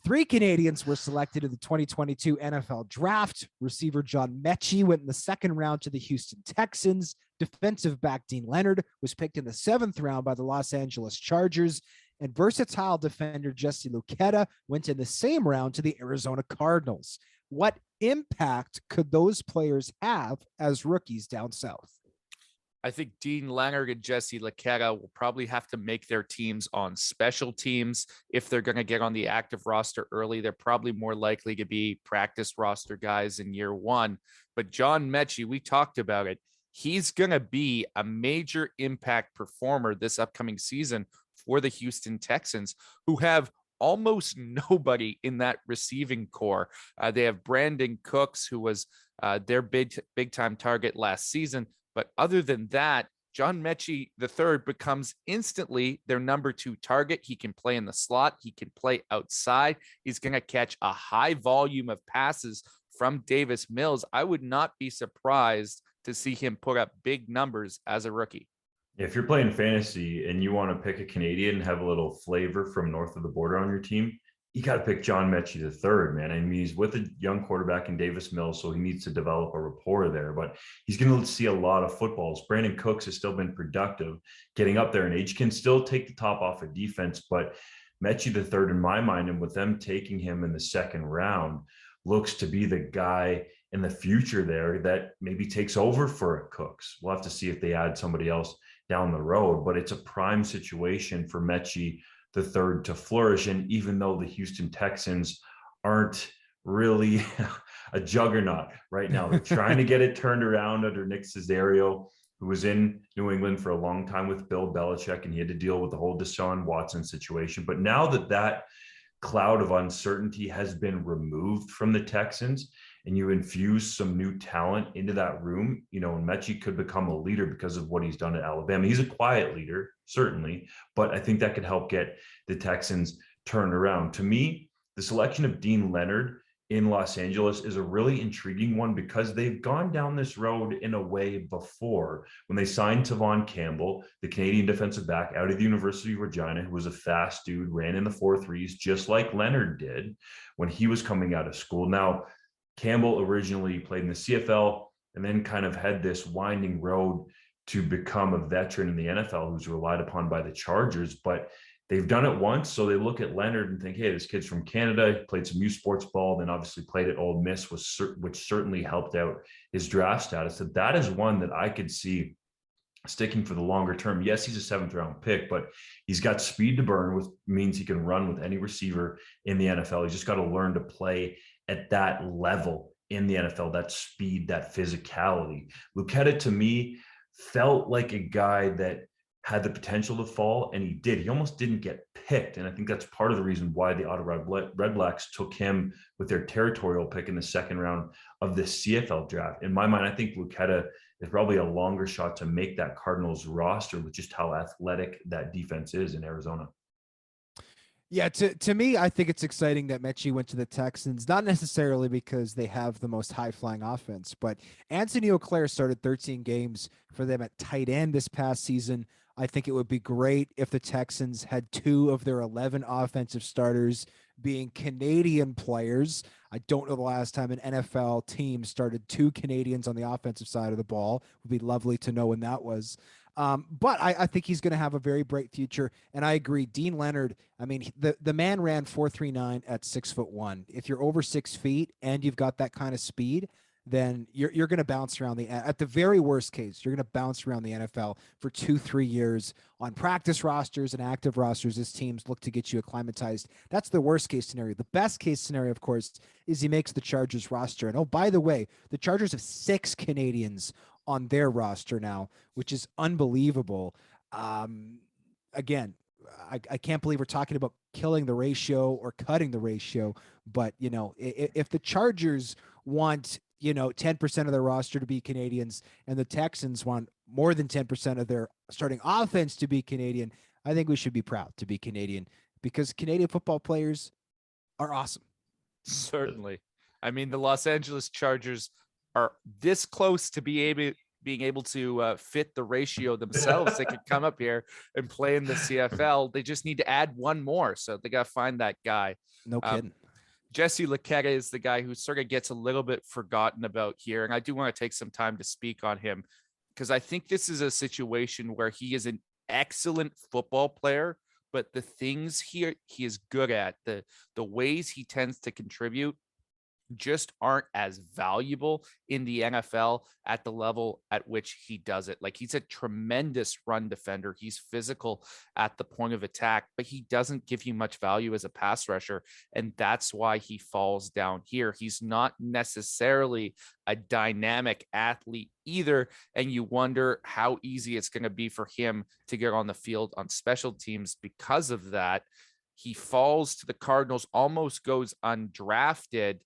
Three Canadians were selected in the 2022 NFL Draft. Receiver John Metchie went in the second round to the Houston Texans. Defensive back Deane Leonard was picked in the 7th round by the Los Angeles Chargers. And versatile defender Jesse Luketa went in the same round to the Arizona Cardinals. What impact could those players have as rookies down south? I think Deane Leonard and Jesse Luketa will probably have to make their teams on special teams. If they're going to get on the active roster early, they're probably more likely to be practice roster guys in year one. But John Metchie, we talked about it. He's going to be a major impact performer this upcoming season for the Houston Texans, who have almost nobody in that receiving core. They have Brandon Cooks, who was their big time target last season. But other than that, John Metchie III becomes instantly their number 2 target. He can play in the slot. He can play outside. He's going to catch a high volume of passes from Davis Mills. I would not be surprised to see him put up big numbers as a rookie. If you're playing fantasy and you want to pick a Canadian and have a little flavor from north of the border on your team, you got to pick John Metchie III, man. I mean, he's with a young quarterback in Davis Mills, so he needs to develop a rapport there, but he's going to see a lot of footballs. Brandon Cooks has still been productive, getting up there in age, can still take the top off of defense, but Metchie III, in my mind, and with them taking him in the 2nd round, looks to be the guy in the future there that maybe takes over for Cooks. We'll have to see if they add somebody else down the road, but it's a prime situation for Metchie the third to flourish. And even though the Houston Texans aren't really a juggernaut right now, they're trying to get it turned around under Nick Caserio, who was in New England for a long time with Bill Belichick, and he had to deal with the whole Deshaun Watson situation. But now that cloud of uncertainty has been removed from the Texans, and you infuse some new talent into that room, and Metchie could become a leader because of what he's done at Alabama. He's a quiet leader, certainly, but I think that could help get the Texans turned around. To me, the selection of Deane Leonard in Los Angeles is a really intriguing one because they've gone down this road in a way before when they signed Tavon Campbell, the Canadian defensive back out of the University of Regina, who was a fast dude, ran in the 4.3s, just like Leonard did when he was coming out of school. Now, Campbell originally played in the CFL and then kind of had this winding road to become a veteran in the NFL who's relied upon by the Chargers, but they've done it once. So they look at Leonard and think, hey, this kid's from Canada, played some U Sports ball, then obviously played at Ole Miss, which certainly helped out his draft status. So that is one that I could see sticking for the longer term. Yes, he's a 7th round pick, but he's got speed to burn, which means he can run with any receiver in the NFL. He's just got to learn to play at that level in the NFL, that speed, that physicality. Luketa, to me, felt like a guy that had the potential to fall, and he did. He almost didn't get picked, and I think that's part of the reason why the Ottawa Redblacks took him with their territorial pick in the 2nd round of the CFL draft. In my mind, I think Luketa is probably a longer shot to make that Cardinals roster with just how athletic that defense is in Arizona. Yeah, to me, I think it's exciting that Metchie went to the Texans, not necessarily because they have the most high-flying offense, but Anthony Auclair started 13 games for them at tight end this past season. I think it would be great if the Texans had 2 of their 11 offensive starters being Canadian players. I don't know the last time an NFL team started 2 Canadians on the offensive side of the ball. It would be lovely to know when that was. But I think he's going to have a very bright future. And I agree. Deane Leonard, I mean, the man ran 4.39 at 6'1". If you're over 6 feet and you've got that kind of speed, then you're going to bounce around at the very worst case, you're going to bounce around the NFL for 2-3 years on practice rosters and active rosters as teams look to get you acclimatized. That's the worst case scenario. The best case scenario, of course, is he makes the Chargers roster. And oh, by the way, the Chargers have 6 Canadians on their roster now, which is unbelievable. Again, I can't believe we're talking about killing the ratio or cutting the ratio, but if the Chargers want 10% of their roster to be Canadians and the Texans want more than 10% of their starting offense to be Canadian, I think we should be proud to be Canadian because Canadian football players are awesome. Certainly. I mean, the Los Angeles Chargers are this close to being being able to fit the ratio themselves, they could come up here and play in the CFL. They just need to add one more. So they got to find that guy. No kidding. Jesse Luketa is the guy who sort of gets a little bit forgotten about here. And I do want to take some time to speak on him because I think this is a situation where he is an excellent football player, but the things he is good at, the ways he tends to contribute just aren't as valuable in the NFL at the level at which he does it. Like, he's a tremendous run defender. He's physical at the point of attack, but he doesn't give you much value as a pass rusher. And that's why he falls down here. He's not necessarily a dynamic athlete either. And you wonder how easy it's going to be for him to get on the field on special teams because of that. He falls to the Cardinals, almost goes undrafted.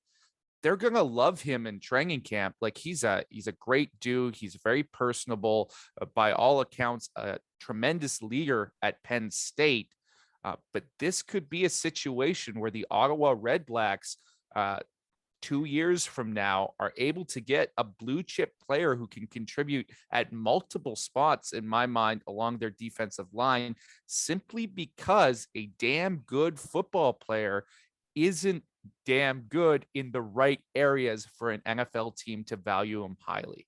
They're going to love him in training camp. Like, he's a great dude. He's very personable, by all accounts, a tremendous leader at Penn State. But this could be a situation where the Ottawa Redblacks, 2 years from now, are able to get a blue chip player who can contribute at multiple spots, in my mind, along their defensive line, simply because a damn good football player isn't damn good in the right areas for an NFL team to value him highly.